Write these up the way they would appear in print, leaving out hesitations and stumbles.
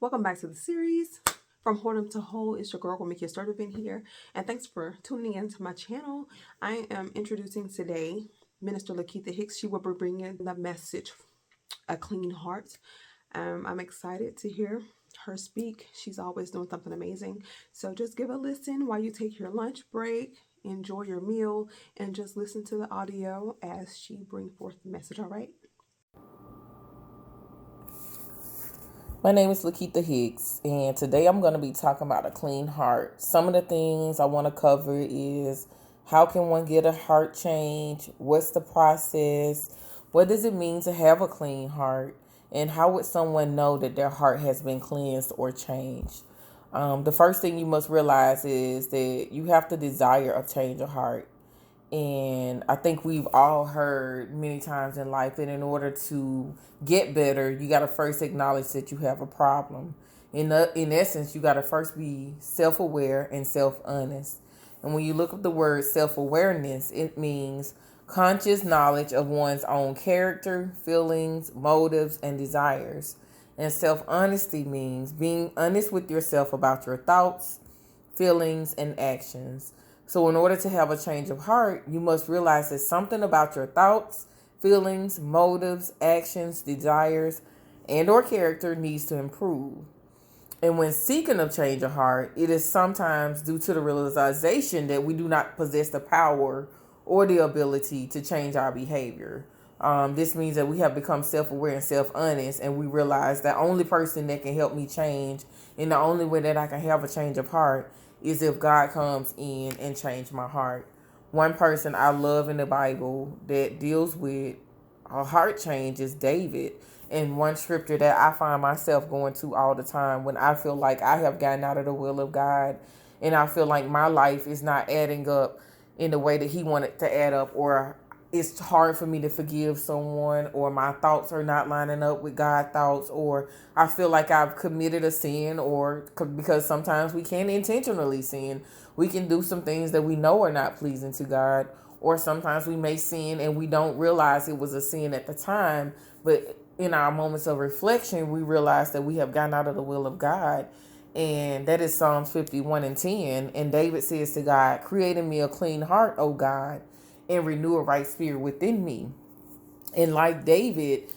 Welcome back to the series. From Whoredom to Whole, it's your girl, will make your start event here. And thanks for tuning in to my channel. I am introducing today Minister Laketha Hicks. She will be bringing the message, A Clean Heart. I'm excited to hear her speak. She's always doing something amazing. So just give a listen while you take your lunch break, enjoy your meal, and just listen to the audio as she brings forth the message, all right? My name is Laketha Hicks, and today I'm going to be talking about a clean heart. Some of the things I want to cover is how can one get a heart change? What's the process? What does it mean to have a clean heart? And how would someone know that their heart has been cleansed or changed? The first thing you must realize is that you have to desire a change of heart. And I think we've all heard many times in life that in order to get better, you got to first acknowledge that you have a problem. In essence, you got to first be self-aware and self-honest. And when you look up the word self-awareness, it means conscious knowledge of one's own character, feelings, motives, and desires. And self-honesty means being honest with yourself about your thoughts, feelings, and actions. So in order to have a change of heart, you must realize that something about your thoughts, feelings, motives, actions, desires, and or character needs to improve. And when seeking a change of heart, it is sometimes due to the realization that we do not possess the power or the ability to change our behavior. This means that we have become self-aware and self-honest, and we realize the only person that can help me change and the only way that I can have a change of heart is if God comes in and change my heart. One person I love in the Bible that deals with a heart change is David. And one scripture that I find myself going to all the time when I feel like I have gotten out of the will of God and I feel like my life is not adding up in the way that he wanted to add up, or it's hard for me to forgive someone, or my thoughts are not lining up with God's thoughts, or I feel like I've committed a sin, or because sometimes we can intentionally sin. We can do some things that we know are not pleasing to God, or sometimes we may sin and we don't realize it was a sin at the time, but in our moments of reflection, we realize that we have gotten out of the will of God. And that is Psalms 51:10. And David says to God, "Create in me a clean heart, O God, and renew a right spirit within me." And like David,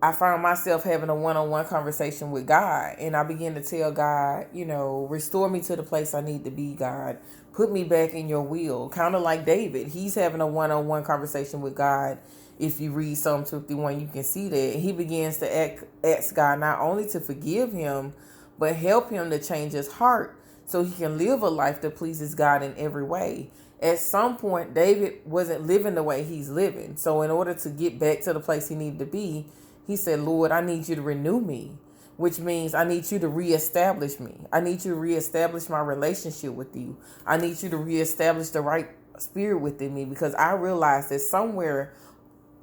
I found myself having a one-on-one conversation with God, and I began to tell God, restore me to the place I need to be, God. Put me back in your will. Kind of like David, he's having a one-on-one conversation with God. If you read Psalm 51, you can see that. He begins to ask God not only to forgive him, but help him to change his heart so he can live a life that pleases God in every way. At some point, David wasn't living the way he's living. So in order to get back to the place he needed to be, he said, "Lord, I need you to renew me," which means I need you to reestablish me. I need you to reestablish my relationship with you. I need you to reestablish the right spirit within me, because I realize that somewhere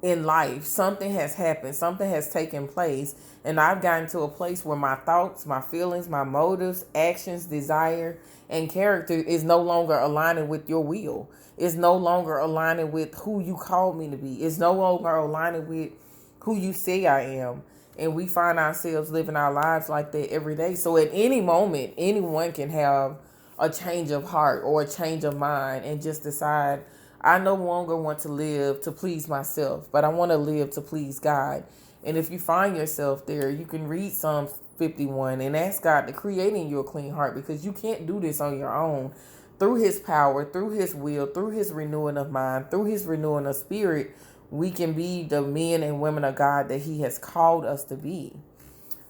in life, something has happened, something has taken place, and I've gotten to a place where my thoughts, my feelings, my motives, actions, desire, and character is no longer aligning with your will. It's no longer aligning with who you called me to be. It's no longer aligning with who you say I am. And we find ourselves living our lives like that every day. So at any moment, anyone can have a change of heart or a change of mind and just decide, I no longer want to live to please myself, but I want to live to please God. And if you find yourself there, you can read Psalm 51 and ask God to create in you a clean heart, because you can't do this on your own. Through his power, through his will, through his renewing of mind, through his renewing of spirit, we can be the men and women of God that he has called us to be.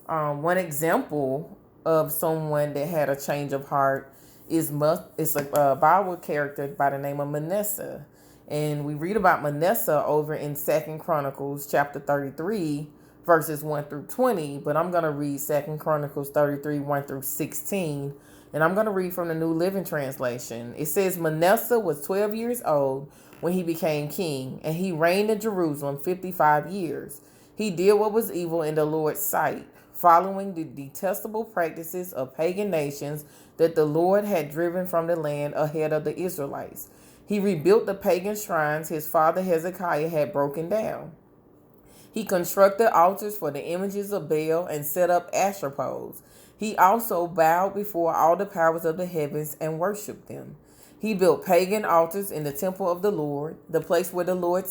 One example of someone that had a change of heart is a Bible character by the name of Manasseh. And we read about Manasseh over in 2 Chronicles chapter 33, verses 1 through 20. But I'm going to read 2 Chronicles 33, 1 through 16. And I'm going to read from the New Living Translation. It says, Manasseh was 12 years old when he became king, and he reigned in Jerusalem 55 years. He did what was evil in the Lord's sight, following the detestable practices of pagan nations that the Lord had driven from the land ahead of the Israelites. He rebuilt the pagan shrines his father Hezekiah had broken down. He constructed altars for the images of Baal and set up Asher poles. He also bowed before all the powers of the heavens and worshipped them. He built pagan altars in the temple of the Lord, the place where the Lord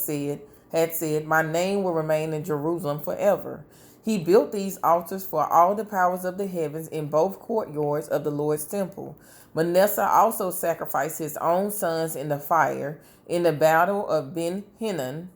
had said, "My name will remain in Jerusalem forever." He built these altars for all the powers of the heavens in both courtyards of the Lord's temple. Manasseh also sacrificed his own sons in the fire in the battle of Ben-Hinnom.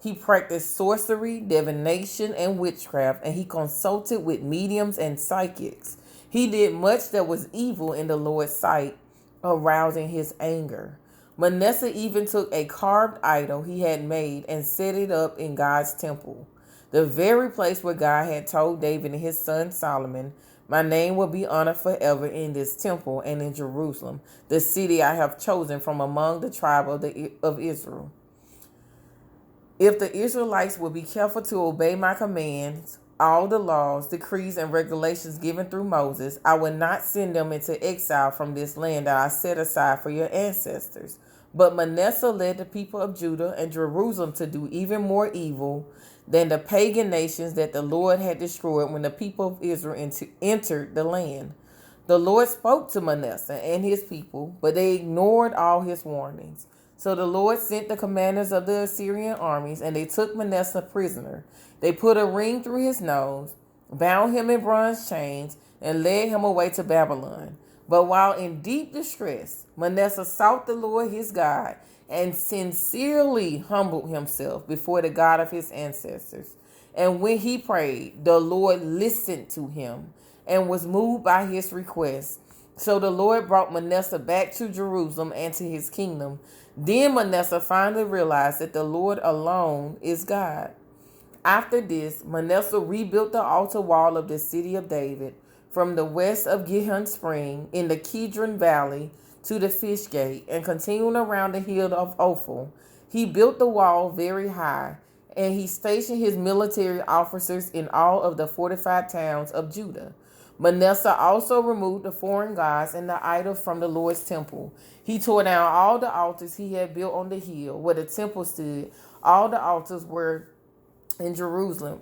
He practiced sorcery, divination, and witchcraft, and he consulted with mediums and psychics. He did much that was evil in the Lord's sight, arousing his anger. Manasseh even took a carved idol he had made and set it up in God's temple, the very place where God had told David and his son Solomon, "My name will be honored forever in this temple and in Jerusalem, the city I have chosen from among the tribe of Israel. If the Israelites will be careful to obey my commands, all the laws, decrees, and regulations given through Moses, I will not send them into exile from this land that I set aside for your ancestors." But Manasseh led the people of Judah and Jerusalem to do even more evil than the pagan nations that the Lord had destroyed when the people of Israel entered the land. The Lord spoke to Manasseh and his people, but they ignored all his warnings. So the Lord sent the commanders of the Assyrian armies, and they took Manasseh prisoner. They put a ring through his nose, bound him in bronze chains, and led him away to Babylon. But while in deep distress, Manasseh sought the Lord his God and sincerely humbled himself before the God of his ancestors. And when he prayed, the Lord listened to him and was moved by his request. So the Lord brought Manasseh back to Jerusalem and to his kingdom. Then Manasseh finally realized that the Lord alone is God. After this, Manasseh rebuilt the altar wall of the city of David from the west of Gihon Spring in the Kidron Valley to the Fish Gate and continuing around the hill of Ophel. He built the wall very high, and he stationed his military officers in all of the fortified towns of Judah. Manasseh also removed the foreign gods and the idols from the Lord's temple. He tore down all the altars he had built on the hill where the temple stood. All the altars were in Jerusalem,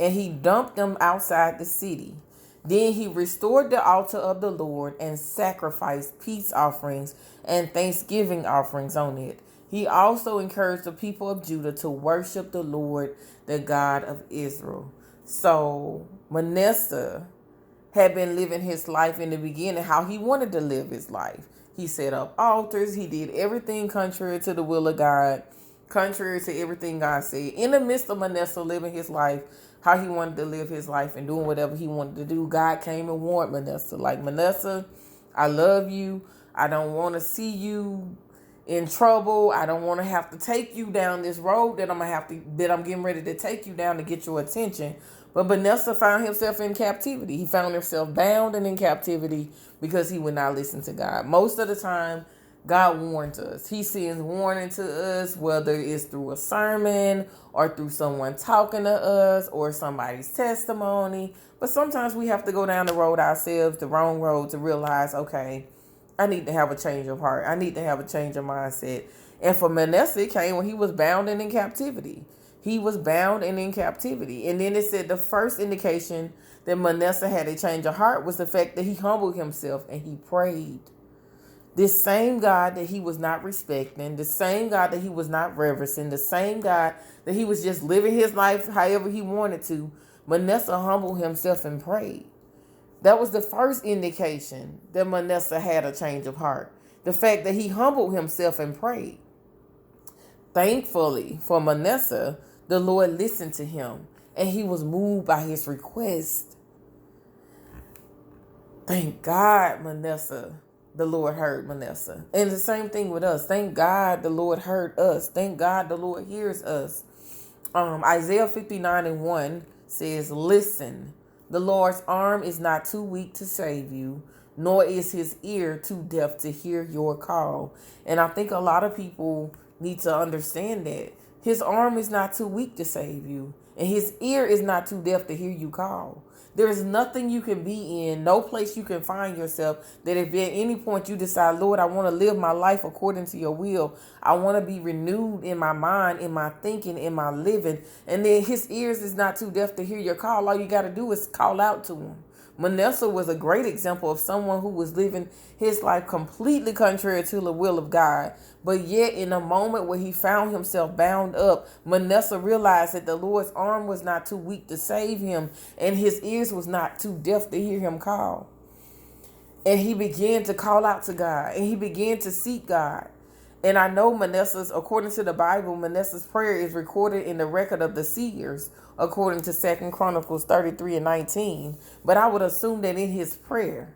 and he dumped them outside the city. Then he restored the altar of the Lord and sacrificed peace offerings and thanksgiving offerings on it. He also encouraged the people of Judah to worship the Lord, the God of Israel. So Manasseh had been living his life in the beginning how he wanted to live his life. He set up altars. He did everything contrary to the will of God, contrary to everything God said. In the midst of Manasseh living his life how he wanted to live his life and doing whatever he wanted to do, God came and warned Manasseh, like, "Manasseh, I love you. I don't want to see you in trouble. I don't want to have to take you down this road that I'm getting ready to take you down to get your attention." But Manasseh found himself in captivity. He found himself bound and in captivity because he would not listen to God. Most of the time, God warns us. He sends warning to us, whether it's through a sermon or through someone talking to us or somebody's testimony. But sometimes we have to go down the road ourselves, the wrong road, to realize, okay, I need to have a change of heart. I need to have a change of mindset. And for Manasseh, it came when he was bound and in captivity. He was bound and in captivity. And then it said the first indication that Manasseh had a change of heart was the fact that he humbled himself and he prayed. This same God that he was not respecting, the same God that he was not reverencing, the same God that he was just living his life however he wanted to, Manasseh humbled himself and prayed. That was the first indication that Manasseh had a change of heart. The fact that he humbled himself and prayed. Thankfully for Manasseh, the Lord listened to him and he was moved by his request. Thank God, the Lord heard Manasseh. And the same thing with us. Thank God the Lord heard us. Thank God the Lord hears us. Isaiah 59:1 says, "Listen, the Lord's arm is not too weak to save you, nor is his ear too deaf to hear your call." And I think a lot of people need to understand that. His arm is not too weak to save you. And his ear is not too deaf to hear you call. There is nothing you can be in, no place you can find yourself, that if at any point you decide, Lord, I want to live my life according to your will. I want to be renewed in my mind, in my thinking, in my living. And then his ears is not too deaf to hear your call. All you got to do is call out to him. Manasseh was a great example of someone who was living his life completely contrary to the will of God. But yet in a moment where he found himself bound up, Manasseh realized that the Lord's arm was not too weak to save him, and his ears was not too deaf to hear him call. And he began to call out to God, and he began to seek God. And I know Manasseh's, according to the Bible, Manasseh's prayer is recorded in the record of the seers, according to 2 Chronicles 33 and 19. But I would assume that in his prayer,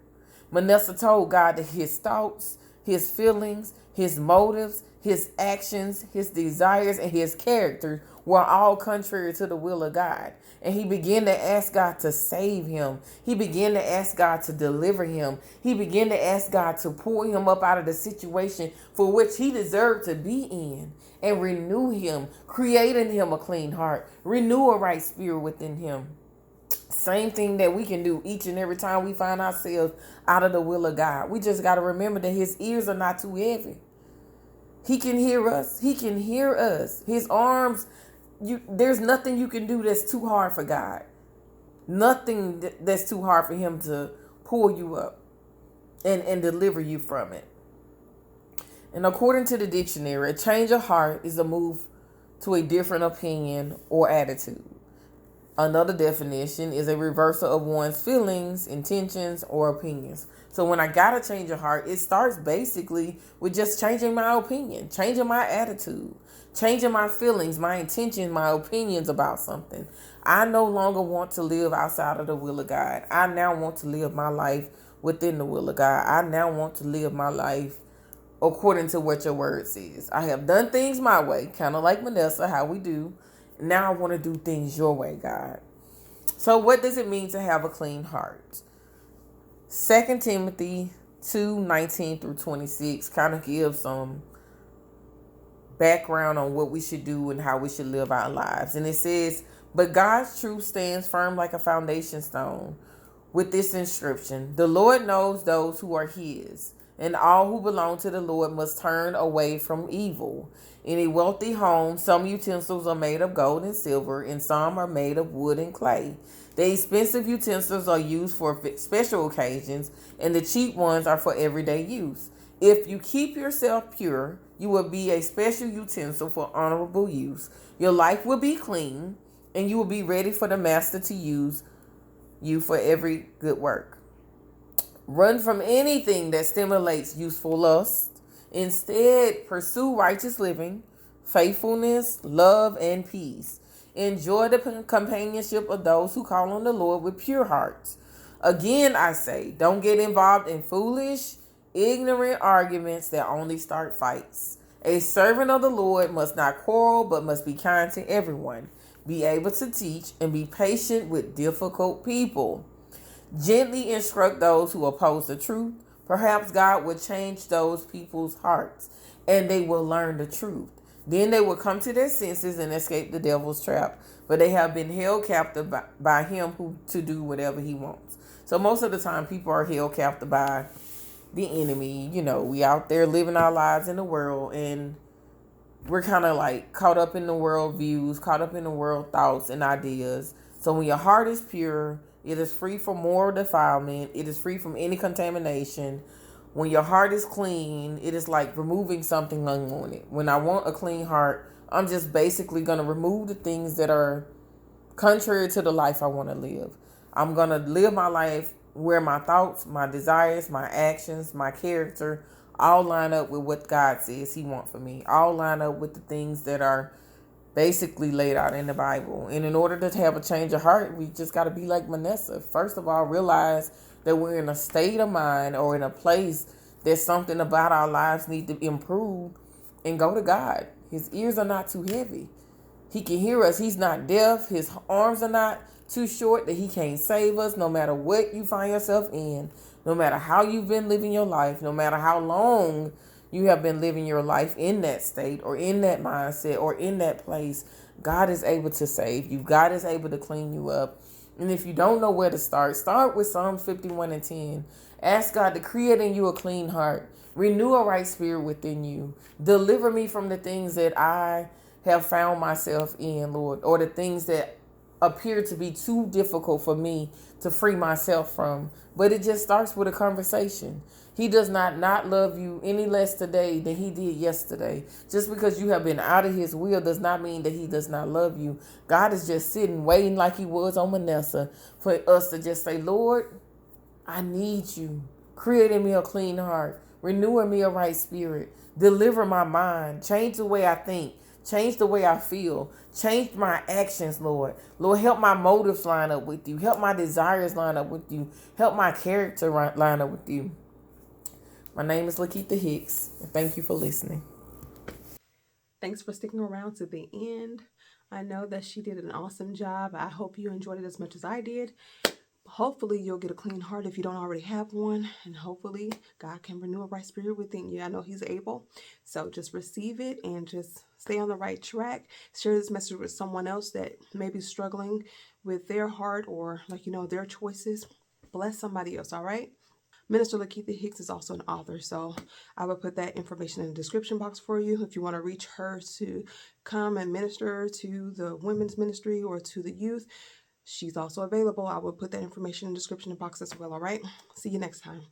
Manasseh told God that his thoughts, his feelings, his motives, his actions, his desires, and his character were all contrary to the will of God. And he began to ask God to save him. He began to ask God to deliver him. He began to ask God to pull him up out of the situation for which he deserved to be in, and renew him, creating him a clean heart, renew a right spirit within him. Same thing that we can do each and every time we find ourselves out of the will of God. We just got to remember that his ears are not too heavy. He can hear us. He can hear us. His arms, there's nothing you can do that's too hard for God. Nothing that's too hard for him to pull you up and deliver you from it. And according to the dictionary, a change of heart is a move to a different opinion or attitude. Another definition is a reversal of one's feelings, intentions, or opinions. So when I got to change a heart, it starts basically with just changing my opinion, changing my attitude, changing my feelings, my intentions, my opinions about something. I no longer want to live outside of the will of God. I now want to live my life within the will of God. I now want to live my life according to what your word says. I have done things my way, kind of like Manasseh, how we do. Now I want to do things your way, God. So what does it mean to have a clean heart? 2 Timothy 2:19 through 26 kind of gives some background on what we should do and how we should live our lives. And it says, but God's truth stands firm like a foundation stone with this inscription: the Lord knows those who are his, and all who belong to the Lord must turn away from evil. In a wealthy home, some utensils are made of gold and silver, and some are made of wood and clay. The expensive utensils are used for special occasions, and the cheap ones are for everyday use. If you keep yourself pure, you will be a special utensil for honorable use. Your life will be clean, and you will be ready for the master to use you for every good work. Run from anything that stimulates useful lust. Instead, pursue righteous living, faithfulness, love, and peace. Enjoy the companionship of those who call on the Lord with pure hearts. Again, I say, don't get involved in foolish, ignorant arguments that only start fights. A servant of the Lord must not quarrel, but must be kind to everyone, be able to teach, and be patient with difficult people. Gently instruct those who oppose the truth. Perhaps God will change those people's hearts, and they will learn the truth. Then they will come to their senses and escape the devil's trap. But they have been held captive by him to do whatever he wants. So most of the time, people are held captive by the enemy. You know, we out there living our lives in the world, and we're kind of like caught up in the world views, caught up in the world thoughts and ideas. So when your heart is pure, it is free from moral defilement. It is free from any contamination. When your heart is clean, it is like removing something unwanted. When I want a clean heart, I'm just basically going to remove the things that are contrary to the life I want to live. I'm going to live my life where my thoughts, my desires, my actions, my character all line up with what God says he wants for me. All line up with the things that are basically laid out in the Bible. And in order to have a change of heart, we just got to be like Manasseh. First of all, realize that we're in a state of mind or in a place that something about our lives need to improve, and go to God. His ears are not too heavy. He can hear us. He's not deaf. His arms are not too short that he can't save us, no matter what you find yourself in, no matter how you've been living your life, no matter how long you have been living your life in that state or in that mindset or in that place. God is able to save you. God is able to clean you up. And if you don't know where to start with Psalm 51:10. Ask God to create in you a clean heart, renew a right spirit within you. Deliver me from the things that I have found myself in, Lord, or the things that appear to be too difficult for me to free myself from. But it just starts with a conversation. He does not love you any less today than he did yesterday. Just because you have been out of his will does not mean that he does not love you. God is just sitting, waiting like he was on Manasseh for us to just say, Lord, I need you. Create in me a clean heart. Renew in me a right spirit. Deliver my mind. Change the way I think. Change the way I feel. Change my actions, Lord. Lord, help my motives line up with you. Help my desires line up with you. Help my character line up with you. My name is Laketha Hicks, and thank you for listening. Thanks for sticking around to the end. I know that she did an awesome job. I hope you enjoyed it as much as I did. Hopefully you'll get a clean heart if you don't already have one, and hopefully God can renew a right spirit within you. I know he's able. So just receive it and just stay on the right track. Share this message with someone else that may be struggling with their heart or their choices. Bless somebody else, all right? Minister Laketha Hicks is also an author, so I will put that information in the description box for you if you want to reach her to come and minister to the women's ministry or to the youth. She's also available. I will put that information in the description box as well, all right? See you next time.